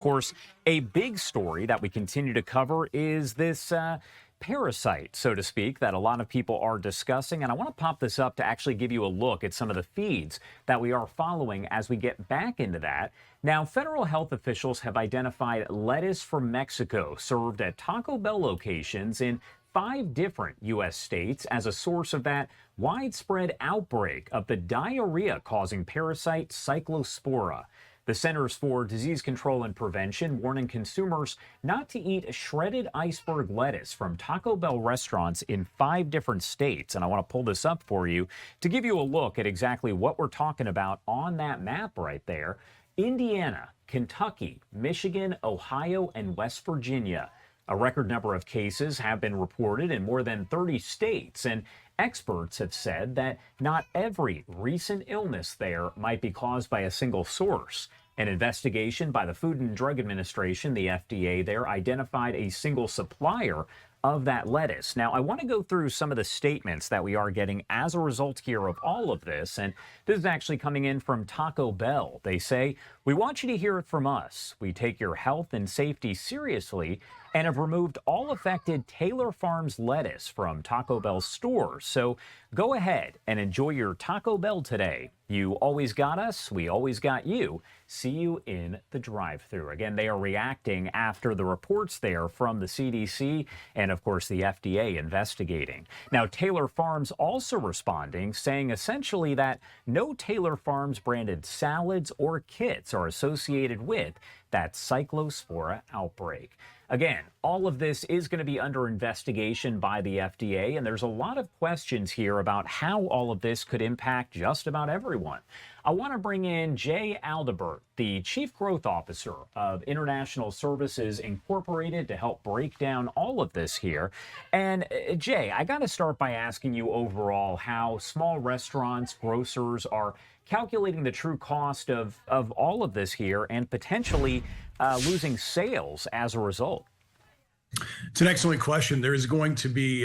Of course, a big story that we continue to cover is this parasite, so to speak, that a lot of people are discussing. And I want to pop this up to actually give you a look at some of the feeds that we are following as we get back into that. Now, federal health officials have identified lettuce from Mexico served at Taco Bell locations in 5 different U.S. states as a source of that widespread outbreak of the diarrhea-causing parasite Cyclospora. The Centers for Disease Control and Prevention warning consumers not to eat shredded iceberg lettuce from Taco Bell restaurants in 5 different states. And I want to pull this up for you to give you a look at exactly what we're talking about on that map right there. Indiana, Kentucky, Michigan, Ohio, and West Virginia. A record number of cases have been reported in more than 30 states, and experts have said that not every recent illness there might be caused by a single source. An investigation by the Food and Drug Administration, the FDA, there identified a single supplier of that lettuce. Now, I want to go through some of the statements that we are getting as a result here of all of this, and this is actually coming in from Taco Bell. They say, "We want you to hear it from us. We take your health and safety seriously and have removed all affected Taylor Farms lettuce from Taco Bell stores. So go ahead and enjoy your Taco Bell today. You always got us. We always got you. See you in the drive-thru." Again, they are reacting after the reports there from the CDC and, of course, the FDA investigating. Now, Taylor Farms also responding, saying essentially that no Taylor Farms branded salads or kits are associated with that Cyclospora outbreak. Again, all of this is going to be under investigation by the FDA, and there's a lot of questions here about how all of this could impact just about everyone. I want to bring in Jay Aldebert, the Chief Growth Officer of International Services Incorporated, to help break down all of this here. And Jay, I got to start by asking you overall how small restaurants, grocers are calculating the true cost of all of this here and potentially losing sales as a result. It's an excellent question. There is going to be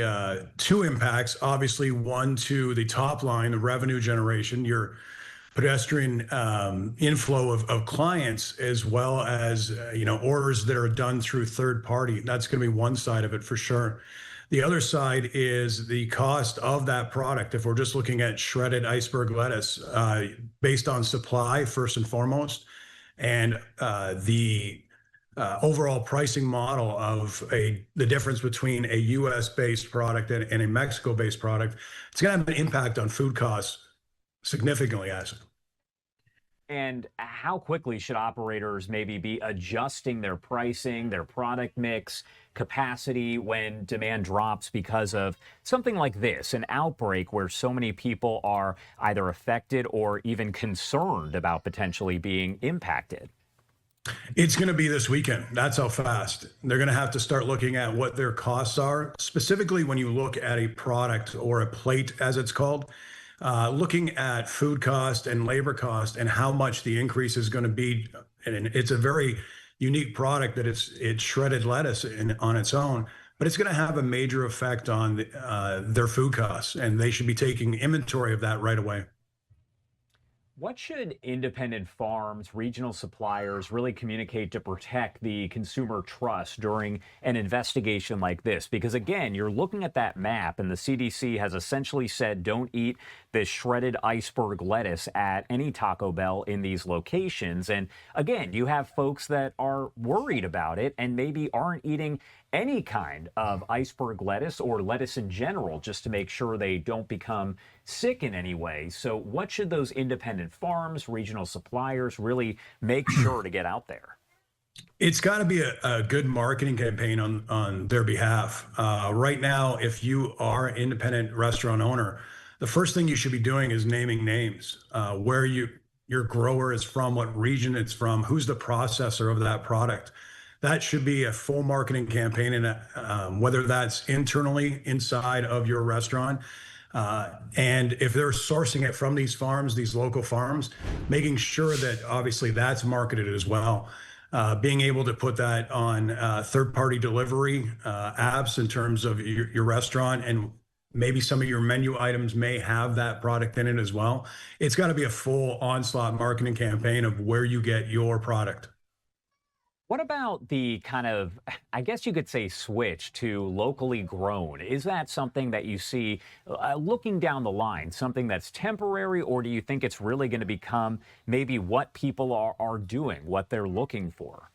2 impacts. Obviously, one to the top line, the revenue generation, your pedestrian inflow of clients, as well as orders that are done through third party. That's going to be one side of it for sure. The other side is the cost of that product. If we're just looking at shredded iceberg lettuce, based on supply first and foremost, and the overall pricing model of the difference between a U.S.-based product and a Mexico-based product, it's going to have an impact on food costs significantly, actually. And how quickly should operators maybe be adjusting their pricing, their product mix, capacity when demand drops because of something like this, an outbreak where so many people are either affected or even concerned about potentially being impacted? It's going to be this weekend. That's how fast. They're going to have to start looking at what their costs are, specifically when you look at a product or a plate, as it's called. Looking at food cost and labor cost and how much the increase is going to be. And it's a very unique product that it's shredded lettuce on its own, but it's going to have a major effect on their food costs, and they should be taking inventory of that right away. What should independent farms, regional suppliers really communicate to protect the consumer trust during an investigation like this? Because again, you're looking at that map and the CDC has essentially said don't eat this shredded iceberg lettuce at any Taco Bell in these locations. And again, you have folks that are worried about it and maybe aren't eating any kind of iceberg lettuce or lettuce in general, just to make sure they don't become sick in any way. So what should those independent farms, regional suppliers really make sure to get out there? It's got to be a good marketing campaign on their behalf. Right now, if you are an independent restaurant owner, the first thing you should be doing is naming names, where your grower is from, what region it's from, who's the processor of that product. That should be a full marketing campaign, and whether that's internally inside of your restaurant, and if they're sourcing it from these farms, these local farms, making sure that obviously that's marketed as well. Being able to put that on third-party delivery apps in terms of your restaurant, and maybe some of your menu items may have that product in it as well. It's got to be a full onslaught marketing campaign of where you get your product. What about the kind of, I guess you could say, switch to locally grown? Is that something that you see looking down the line, something that's temporary, or do you think it's really going to become maybe what people are doing, what they're looking for?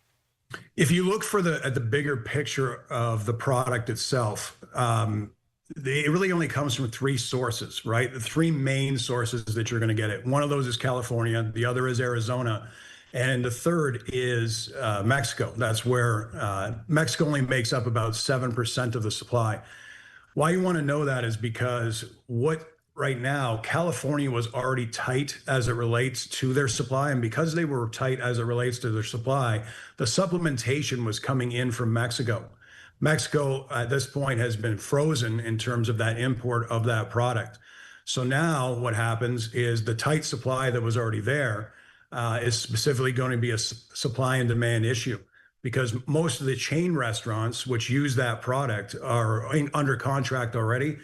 If you look for at the bigger picture of the product itself, it really only comes from three sources, right? The three main sources that you're going to get it. One of those is California, the other is Arizona, and the third is Mexico. That's where Mexico only makes up about 7% of the supply. Why you want to know that is because what right now, California was already tight as it relates to their supply. And because they were tight as it relates to their supply, the supplementation was coming in from Mexico. Mexico at this point has been frozen in terms of that import of that product. So now what happens is the tight supply that was already there is specifically going to be a supply and demand issue because most of the chain restaurants which use that product are under contract already.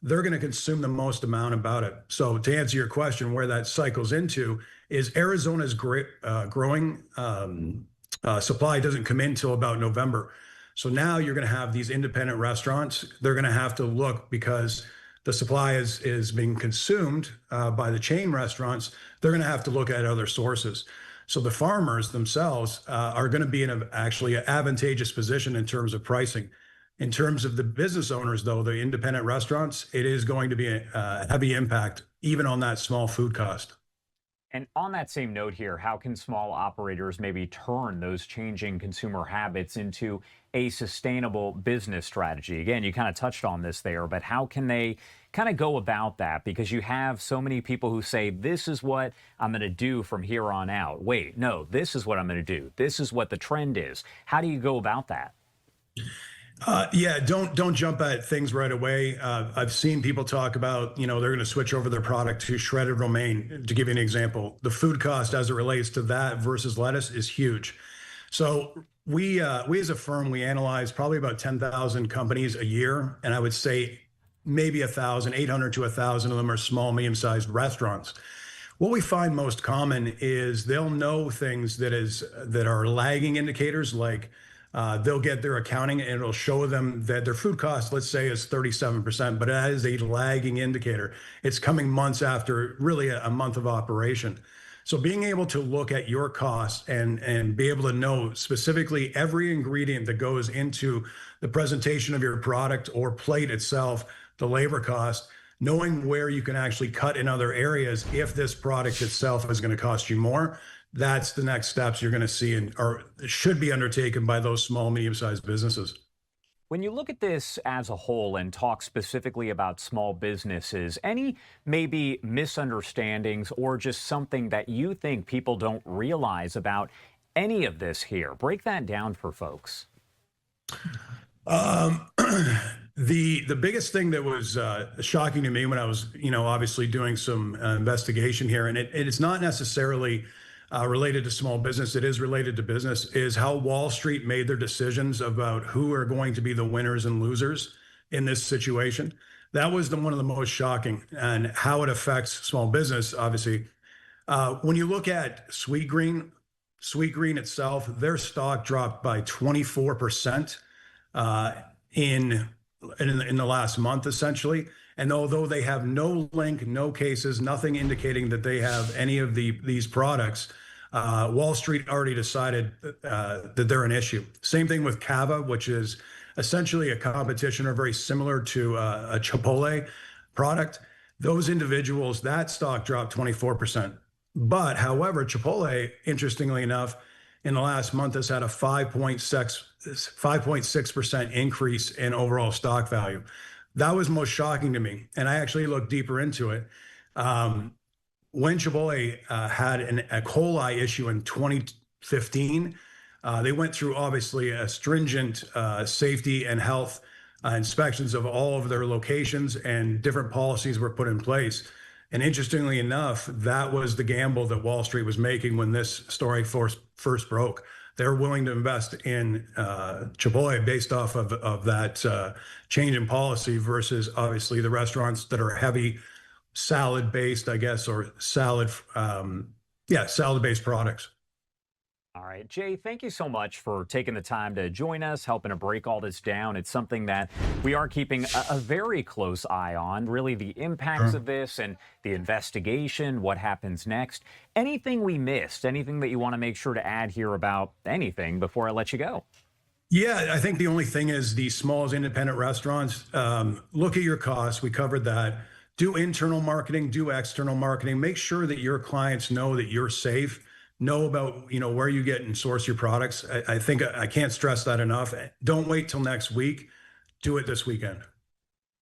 They're going to consume the most amount about it. So to answer your question, where that cycles into is Arizona's growing supply doesn't come in until about November. So now you're going to have these independent restaurants. They're going to have to look because the supply is being consumed by the chain restaurants. They're going to have to look at other sources. So the farmers themselves are going to be in actually an advantageous position in terms of pricing. In terms of the business owners, though, the independent restaurants, it is going to be a heavy impact, even on that small food cost. And on that same note here, how can small operators maybe turn those changing consumer habits into a sustainable business strategy? Again, you kind of touched on this there, but how can they kind of go about that? Because you have so many people who say, this is what I'm going to do from here on out. Wait, no, this is what I'm going to do. This is what the trend is. How do you go about that? Yeah, don't jump at things right away. I've seen people talk about, they're going to switch over their product to shredded romaine. To give you an example, the food cost as it relates to that versus lettuce is huge. So we as a firm, we analyze probably about 10,000 companies a year, and I would say maybe 1,000, 800 to 1,000 of them are small, medium-sized restaurants. What we find most common is they'll know things that are lagging indicators like they'll get their accounting and it'll show them that their food cost, let's say, is 37%, but that is a lagging indicator. It's coming months after really a month of operation. So being able to look at your costs and be able to know specifically every ingredient that goes into the presentation of your product or plate itself, the labor cost, knowing where you can actually cut in other areas if this product itself is going to cost you more, that's the next steps you're going to see or should be undertaken by those small, medium-sized businesses. When you look at this as a whole and talk specifically about small businesses, any maybe misunderstandings or just something that you think people don't realize about any of this here? Break that down for folks. The biggest thing that was shocking to me when I was, obviously doing some investigation here, and it's not necessarily related to small business, it is related to business, is how Wall Street made their decisions about who are going to be the winners and losers in this situation. That was one of the most shocking, and how it affects small business, obviously. When you look at Sweetgreen itself, their stock dropped by 24% in the last month, essentially. And although they have no link, no cases, nothing indicating that they have any of these products, Wall Street already decided that they're an issue. Same thing with Cava, which is essentially a competition or very similar to a Chipotle product. Those individuals, that stock dropped 24%. But however, Chipotle, interestingly enough, in the last month has had a 5.6% increase in overall stock value. That was most shocking to me. And I actually looked deeper into it. When Chipotle had an E. coli issue in 2015, they went through obviously a stringent safety and health inspections of all of their locations, and different policies were put in place. And interestingly enough, that was the gamble that Wall Street was making when this story first broke. They're willing to invest in Chipotle based off of that change in policy versus obviously the restaurants that are heavy salad based, I guess, or salad based products. All right, Jay, thank you so much for taking the time to join us, helping to break all this down. It's something that we are keeping a very close eye on, really the impacts Sure. of this and the investigation, what happens next. Anything we missed, anything that you want to make sure to add here about anything before I let you go? Yeah, I think the only thing is the small independent restaurants. Look at your costs. We covered that. Do internal marketing, do external marketing. Make sure that your clients know that you're safe. Know about where you get and source your products. I think I can't stress that enough. Don't wait till next week. Do it this weekend.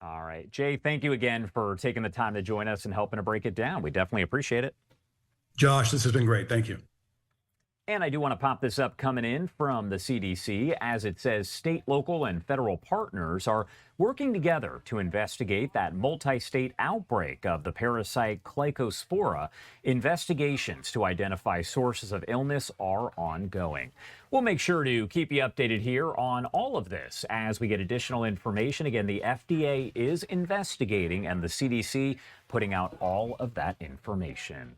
All right, Jay, thank you again for taking the time to join us and helping to break it down. We definitely appreciate it. Josh, this has been great. Thank you. And I do want to pop this up coming in from the CDC as it says state, local, and federal partners are working together to investigate that multi-state outbreak of the parasite Cyclospora. Investigations to identify sources of illness are ongoing. We'll make sure to keep you updated here on all of this as we get additional information. Again, the FDA is investigating and the CDC putting out all of that information.